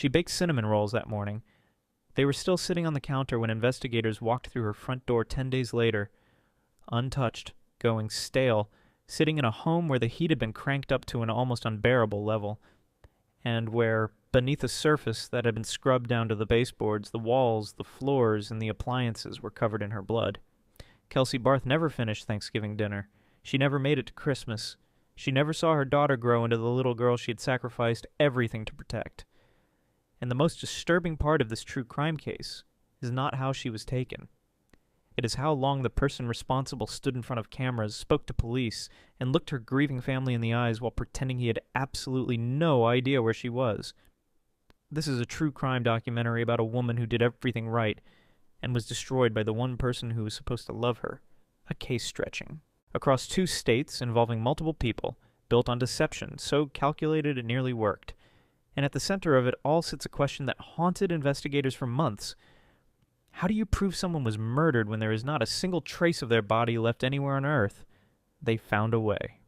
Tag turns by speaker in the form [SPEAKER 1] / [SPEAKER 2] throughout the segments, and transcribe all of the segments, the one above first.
[SPEAKER 1] She baked cinnamon rolls that morning. They were still sitting on the counter when investigators walked through her front door 10 days later, untouched, going stale, sitting in a home where the heat had been cranked up to an almost unbearable level, and where, beneath a surface that had been scrubbed down to the baseboards, the walls, the floors, and the appliances were covered in her blood. Kelsey Barth never finished Thanksgiving dinner. She never made it to Christmas. She never saw her daughter grow into the little girl she had sacrificed everything to protect. And the most disturbing part of this true crime case is not how she was taken. It is how long the person responsible stood in front of cameras, spoke to police, and looked her grieving family in the eyes while pretending he had absolutely no idea where she was. This is a true crime documentary about a woman who did everything right and was destroyed by the one person who was supposed to love her. A case stretching across 2 states involving multiple people, built on deception, so calculated it nearly worked. And at the center of it all sits a question that haunted investigators for months. How do you prove someone was murdered when there is not a single trace of their body left anywhere on Earth? They found a way.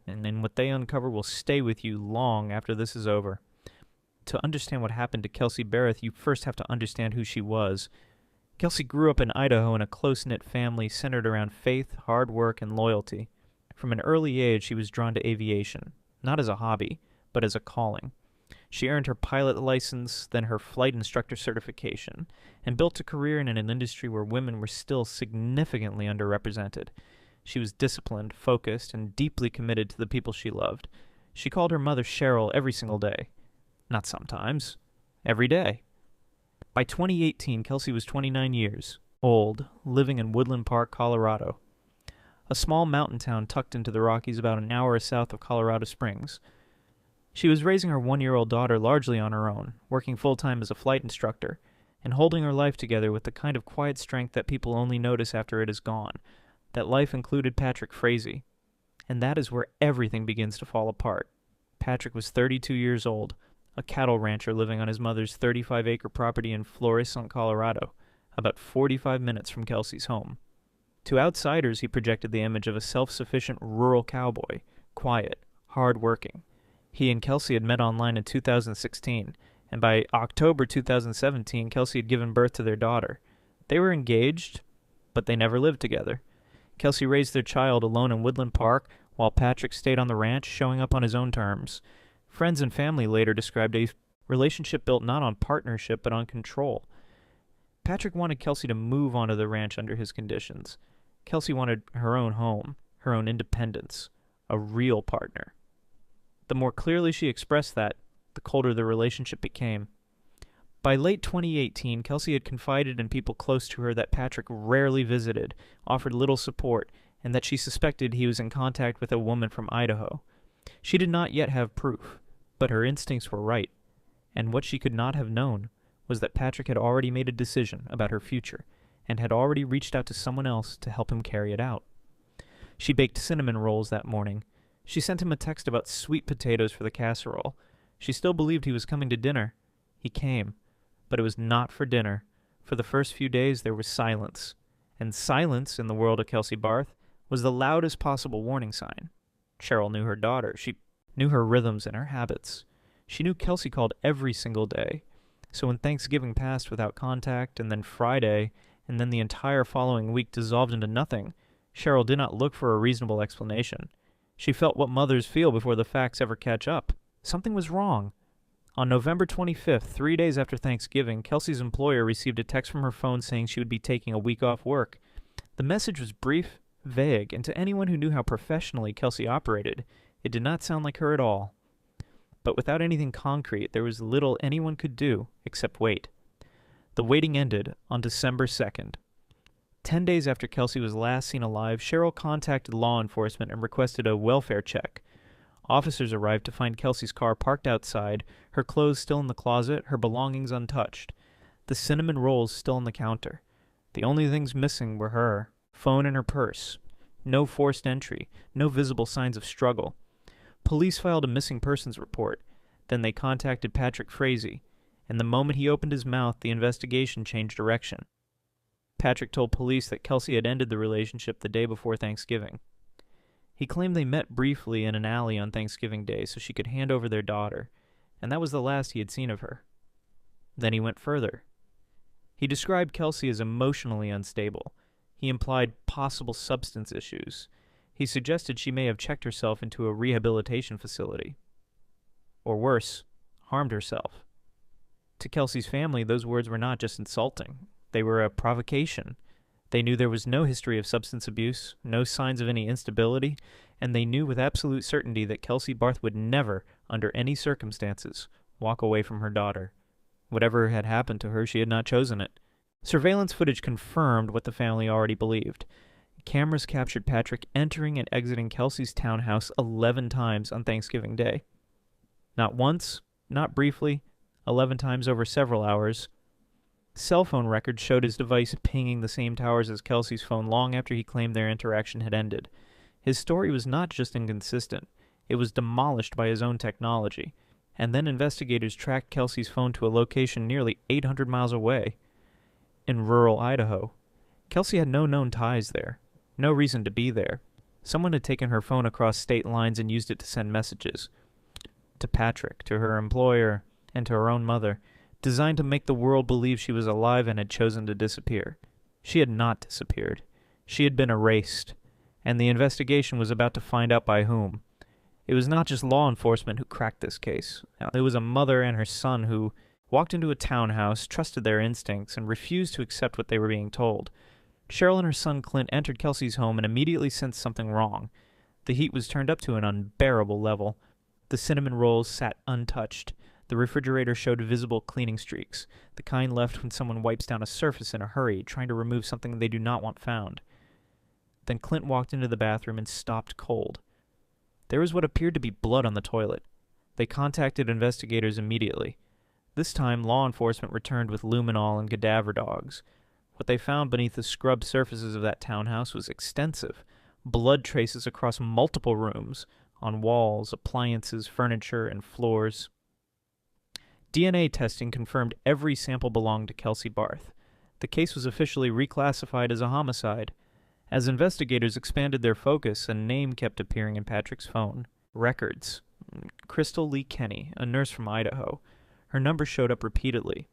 [SPEAKER 1] And then what they uncover will stay with you long after this is over. To understand what happened to Kelsey Barth, you first have to understand who she was. Kelsey grew up in Idaho in a close-knit family centered around faith, hard work, and loyalty. From an early age, she was drawn to aviation, not as a hobby, but as a calling. She earned her pilot license, then her flight instructor certification, and built a career in an industry where women were still significantly underrepresented. She was disciplined, focused, and deeply committed to the people she loved. She called her mother Cheryl every single day. Not sometimes. Every day. By 2018, Kelsey was 29 years old, living in Woodland Park, Colorado, a small mountain town tucked into the Rockies about an hour south of Colorado Springs. She was raising her 1-year-old daughter largely on her own, working full-time as a flight instructor, and holding her life together with the kind of quiet strength that people only notice after it is gone. That life included Patrick Frazee, and that is where everything begins to fall apart. Patrick was 32 years old, a cattle rancher living on his mother's 35-acre property in Florissant, Colorado, about 45 minutes from Kelsey's home. To outsiders, he projected the image of a self-sufficient rural cowboy, quiet, hard-working. He and Kelsey had met online in 2016, and by October 2017, Kelsey had given birth to their daughter. They were engaged, but they never lived together. Kelsey raised their child alone in Woodland Park, while Patrick stayed on the ranch, showing up on his own terms. Friends and family later described a relationship built not on partnership, but on control. Patrick wanted Kelsey to move onto the ranch under his conditions. Kelsey wanted her own home, her own independence, a real partner. The more clearly she expressed that, the colder the relationship became. By late 2018, Kelsey had confided in people close to her that Patrick rarely visited, offered little support, and that she suspected he was in contact with a woman from Idaho. She did not yet have proof, but her instincts were right, and what she could not have known was that Patrick had already made a decision about her future, and had already reached out to someone else to help him carry it out. She baked cinnamon rolls that morning. She sent him a text about sweet potatoes for the casserole. She still believed he was coming to dinner. He came, but it was not for dinner. For the first few days there was silence, and silence, in the world of Kelsey Barth, was the loudest possible warning sign. Cheryl knew her daughter. She knew her rhythms and her habits. She knew Kelsey called every single day. So when Thanksgiving passed without contact, and then Friday, and then the entire following week dissolved into nothing, Cheryl did not look for a reasonable explanation. She felt what mothers feel before the facts ever catch up. Something was wrong. On November 25th, 3 days after Thanksgiving, Kelsey's employer received a text from her phone saying she would be taking a week off work. The message was brief, vague, and to anyone who knew how professionally Kelsey operated, it did not sound like her at all. But without anything concrete, there was little anyone could do except wait. The waiting ended on December 2nd. 10 days after Kelsey was last seen alive, Cheryl contacted law enforcement and requested a welfare check. Officers arrived to find Kelsey's car parked outside, her clothes still in the closet, her belongings untouched. The cinnamon rolls still on the counter. The only things missing were her phone and her purse. No forced entry, no visible signs of struggle. Police filed a missing persons report. Then they contacted Patrick Frazee, and the moment he opened his mouth, the investigation changed direction. Patrick told police that Kelsey had ended the relationship the day before Thanksgiving. He claimed they met briefly in an alley on Thanksgiving Day so she could hand over their daughter, and that was the last he had seen of her. Then he went further. He described Kelsey as emotionally unstable. He implied possible substance issues. He suggested she may have checked herself into a rehabilitation facility. Or worse, harmed herself. To Kelsey's family, those words were not just insulting. They were a provocation. They knew there was no history of substance abuse, no signs of any instability, and they knew with absolute certainty that Kelsey Barth would never, under any circumstances, walk away from her daughter. Whatever had happened to her, she had not chosen it. Surveillance footage confirmed what the family already believed. Cameras captured Patrick entering and exiting Kelsey's townhouse 11 times on Thanksgiving Day. Not once, not briefly, 11 times over several hours. Cell phone records showed his device pinging the same towers as Kelsey's phone long after he claimed their interaction had ended. His story was not just inconsistent, it was demolished by his own technology, and then investigators tracked Kelsey's phone to a location nearly 800 miles away, in rural Idaho. Kelsey had no known ties there, no reason to be there. Someone had taken her phone across state lines and used it to send messages. To Patrick, to her employer, and to her own mother, designed to make the world believe she was alive and had chosen to disappear. She had not disappeared. She had been erased, and the investigation was about to find out by whom. It was not just law enforcement who cracked this case. It was a mother and her son who walked into a townhouse, trusted their instincts, and refused to accept what they were being told. Cheryl and her son Clint entered Kelsey's home and immediately sensed something wrong. The heat was turned up to an unbearable level. The cinnamon rolls sat untouched. The refrigerator showed visible cleaning streaks, the kind left when someone wipes down a surface in a hurry, trying to remove something they do not want found. Then Clint walked into the bathroom and stopped cold. There was what appeared to be blood on the toilet. They contacted investigators immediately. This time, law enforcement returned with luminol and cadaver dogs. What they found beneath the scrubbed surfaces of that townhouse was extensive. Blood traces across multiple rooms, on walls, appliances, furniture, and floors. DNA testing confirmed every sample belonged to Kelsey Barth. The case was officially reclassified as a homicide. As investigators expanded their focus, a name kept appearing in Patrick's phone. Records. Crystal Lee Kenny, a nurse from Idaho. Her number showed up repeatedly.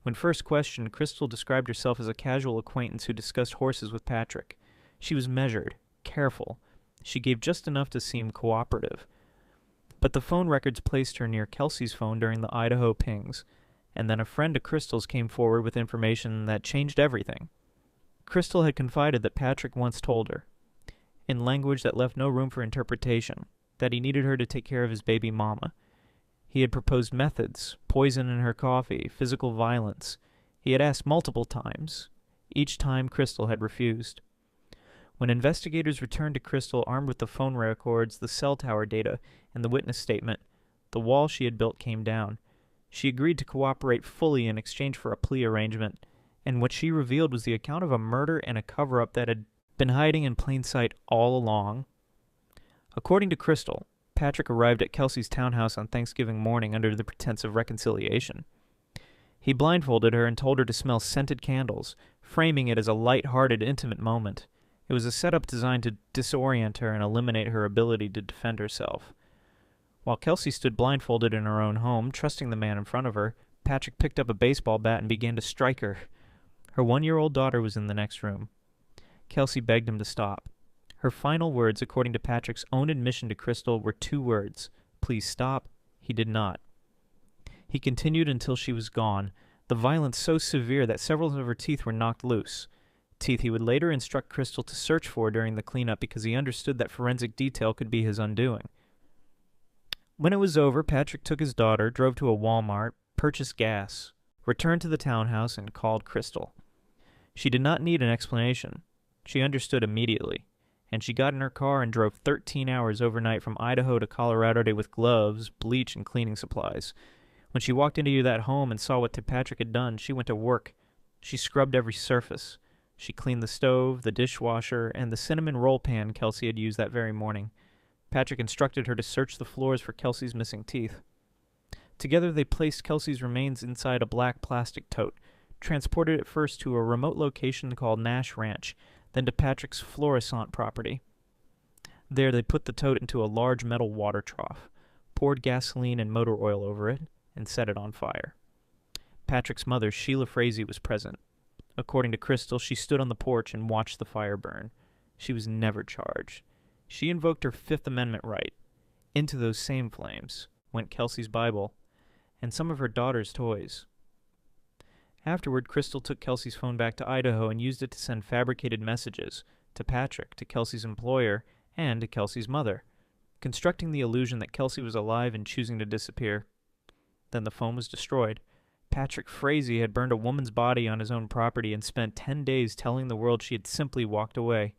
[SPEAKER 1] When first questioned, Crystal described herself as a casual acquaintance who discussed horses with Patrick. She was measured, careful. She gave just enough to seem cooperative. But the phone records placed her near Kelsey's phone during the Idaho pings, and then a friend of Crystal's came forward with information that changed everything. Crystal had confided that Patrick once told her, in language that left no room for interpretation, that he needed her to take care of his baby mama. He had proposed methods, poison in her coffee, physical violence. He had asked multiple times. Each time Crystal had refused. When investigators returned to Crystal armed with the phone records, the cell tower data, and the witness statement, the wall she had built came down. She agreed to cooperate fully in exchange for a plea arrangement, and what she revealed was the account of a murder and a cover-up that had been hiding in plain sight all along. According to Crystal, Patrick arrived at Kelsey's townhouse on Thanksgiving morning under the pretense of reconciliation. He blindfolded her and told her to smell scented candles, framing it as a light-hearted, intimate moment. It was a setup designed to disorient her and eliminate her ability to defend herself. While Kelsey stood blindfolded in her own home, trusting the man in front of her, Patrick picked up a baseball bat and began to strike her. Her 1-year-old daughter was in the next room. Kelsey begged him to stop. Her final words, according to Patrick's own admission to Crystal, were 2 words. Please stop. He did not. He continued until she was gone, the violence so severe that several of her teeth were knocked loose. Teeth he would later instruct Crystal to search for during the cleanup because he understood that forensic detail could be his undoing. When it was over, Patrick took his daughter, drove to a Walmart, purchased gas, returned to the townhouse, and called Crystal. She did not need an explanation. She understood immediately, and she got in her car and drove 13 hours overnight from Idaho to Colorado with gloves, bleach, and cleaning supplies. When she walked into that home and saw what Patrick had done, she went to work. She scrubbed every surface. She cleaned the stove, the dishwasher, and the cinnamon roll pan Kelsey had used that very morning. Patrick instructed her to search the floors for Kelsey's missing teeth. Together they placed Kelsey's remains inside a black plastic tote, transported it first to a remote location called Nash Ranch, then to Patrick's Florissant property. There they put the tote into a large metal water trough, poured gasoline and motor oil over it, and set it on fire. Patrick's mother, Sheila Frazee, was present. According to Crystal, she stood on the porch and watched the fire burn. She was never charged. She invoked her Fifth Amendment right. Into those same flames went Kelsey's Bible and some of her daughter's toys. Afterward, Crystal took Kelsey's phone back to Idaho and used it to send fabricated messages to Patrick, to Kelsey's employer, and to Kelsey's mother, constructing the illusion that Kelsey was alive and choosing to disappear. Then the phone was destroyed. Patrick Frazee had burned a woman's body on his own property and spent 10 days telling the world she had simply walked away.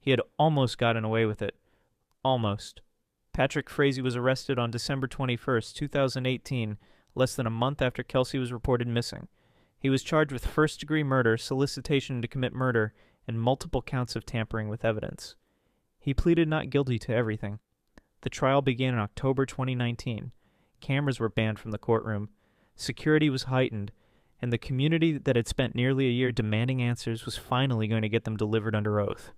[SPEAKER 1] He had almost gotten away with it. Almost. Patrick Frazee was arrested on December 21st, 2018, less than a month after Kelsey was reported missing. He was charged with first-degree murder, solicitation to commit murder, and multiple counts of tampering with evidence. He pleaded not guilty to everything. The trial began in October 2019. Cameras were banned from the courtroom. Security was heightened, and the community that had spent nearly a year demanding answers was finally going to get them delivered under oath.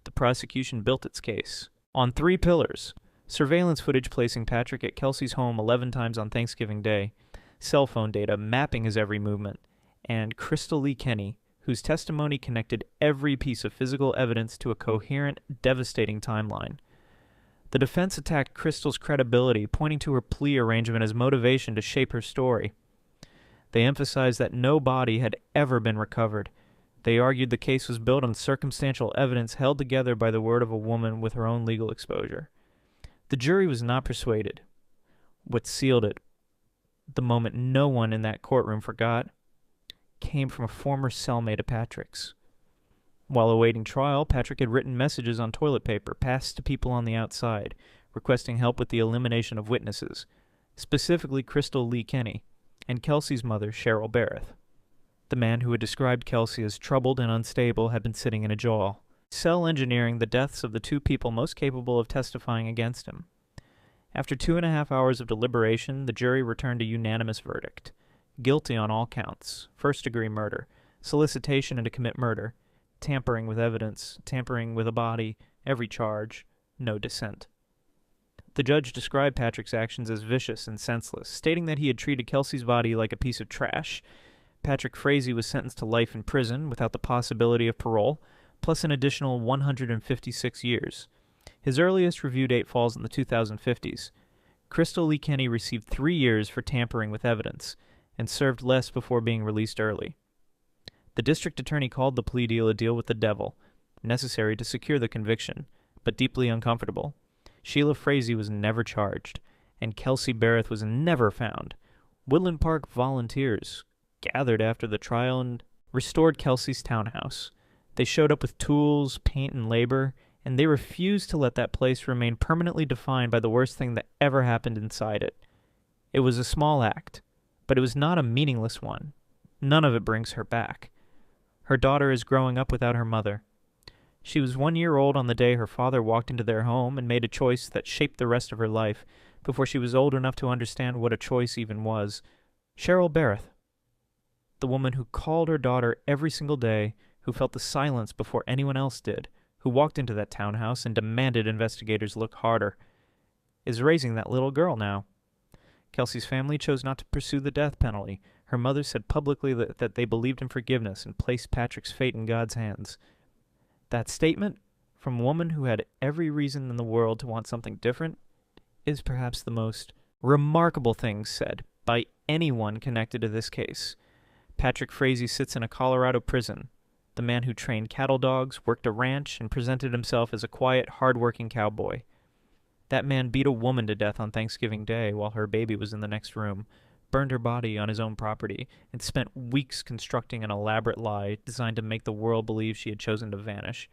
[SPEAKER 1] The prosecution built its case on 3 pillars: surveillance footage placing Patrick at Kelsey's home 11 times on Thanksgiving Day, cell phone data mapping his every movement, and Crystal Lee Kenny, whose testimony connected every piece of physical evidence to a coherent, devastating timeline. The defense attacked Crystal's credibility, pointing to her plea arrangement as motivation to shape her story. They emphasized that no body had ever been recovered. They argued the case was built on circumstantial evidence held together by the word of a woman with her own legal exposure. The jury was not persuaded. What sealed it, the moment no one in that courtroom forgot, came from a former cellmate of Patrick's. While awaiting trial, Patrick had written messages on toilet paper passed to people on the outside, requesting help with the elimination of witnesses, specifically Crystal Lee Kenny and Kelsey's mother, Cheryl Barrett. The man who had described Kelsey as troubled and unstable had been sitting in a jail, cell engineering the deaths of the 2 people most capable of testifying against him. After 2.5 hours of deliberation, the jury returned a unanimous verdict: guilty on all counts: first-degree murder, solicitation to commit murder, tampering with evidence, tampering with a body, every charge, no dissent. The judge described Patrick's actions as vicious and senseless, stating that he had treated Kelsey's body like a piece of trash. Patrick Frazee was sentenced to life in prison without the possibility of parole, plus an additional 156 years. His earliest review date falls in the 2050s. Crystal Lee Kenny received 3 years for tampering with evidence, and served less before being released early. The district attorney called the plea deal a deal with the devil, necessary to secure the conviction, but deeply uncomfortable. Sheila Frazee was never charged, and Kelsey Barrett was never found. Woodland Park volunteers gathered after the trial and restored Kelsey's townhouse. They showed up with tools, paint, and labor, and they refused to let that place remain permanently defined by the worst thing that ever happened inside it. It was a small act, but it was not a meaningless one. None of it brings her back. Her daughter is growing up without her mother. She was 1 year old on the day her father walked into their home and made a choice that shaped the rest of her life before she was old enough to understand what a choice even was. Cheryl Barrett, the woman who called her daughter every single day, who felt the silence before anyone else did, who walked into that townhouse and demanded investigators look harder, is raising that little girl now. Kelsey's family chose not to pursue the death penalty. Her mother said publicly that they believed in forgiveness and placed Patrick's fate in God's hands. That statement, from a woman who had every reason in the world to want something different, is perhaps the most remarkable thing said by anyone connected to this case. Patrick Frazee sits in a Colorado prison. The man who trained cattle dogs, worked a ranch, and presented himself as a quiet, hard-working cowboy. That man beat a woman to death on Thanksgiving Day while her baby was in the next room, burned her body on his own property, and spent weeks constructing an elaborate lie designed to make the world believe she had chosen to vanish.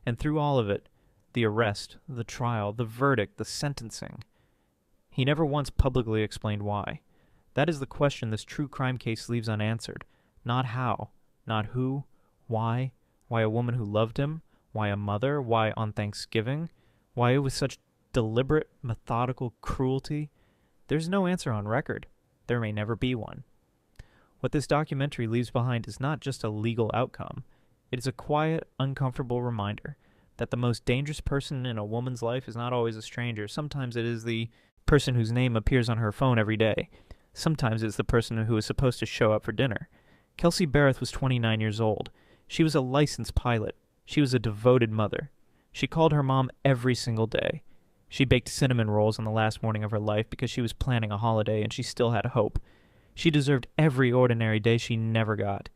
[SPEAKER 1] And through all of it, the arrest, the trial, the verdict, the sentencing, he never once publicly explained why. That is the question this true crime case leaves unanswered. Not how, not who, why a woman who loved him, why a mother, why on Thanksgiving, why with such deliberate, methodical cruelty. There's no answer on record. There may never be one. What this documentary leaves behind is not just a legal outcome. It is a quiet, uncomfortable reminder that the most dangerous person in a woman's life is not always a stranger. Sometimes it is the person whose name appears on her phone every day. Sometimes it's the person who is supposed to show up for dinner. Kelsey Barrett was 29 years old. She was a licensed pilot. She was a devoted mother. She called her mom every single day. She baked cinnamon rolls on the last morning of her life because she was planning a holiday and she still had hope. She deserved every ordinary day she never got.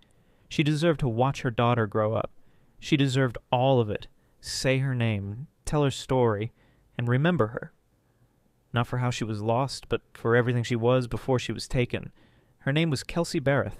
[SPEAKER 1] She deserved to watch her daughter grow up. She deserved all of it. Say her name, tell her story, and remember her. Not for how she was lost, but for everything she was before she was taken. Her name was Kelsey Barrett.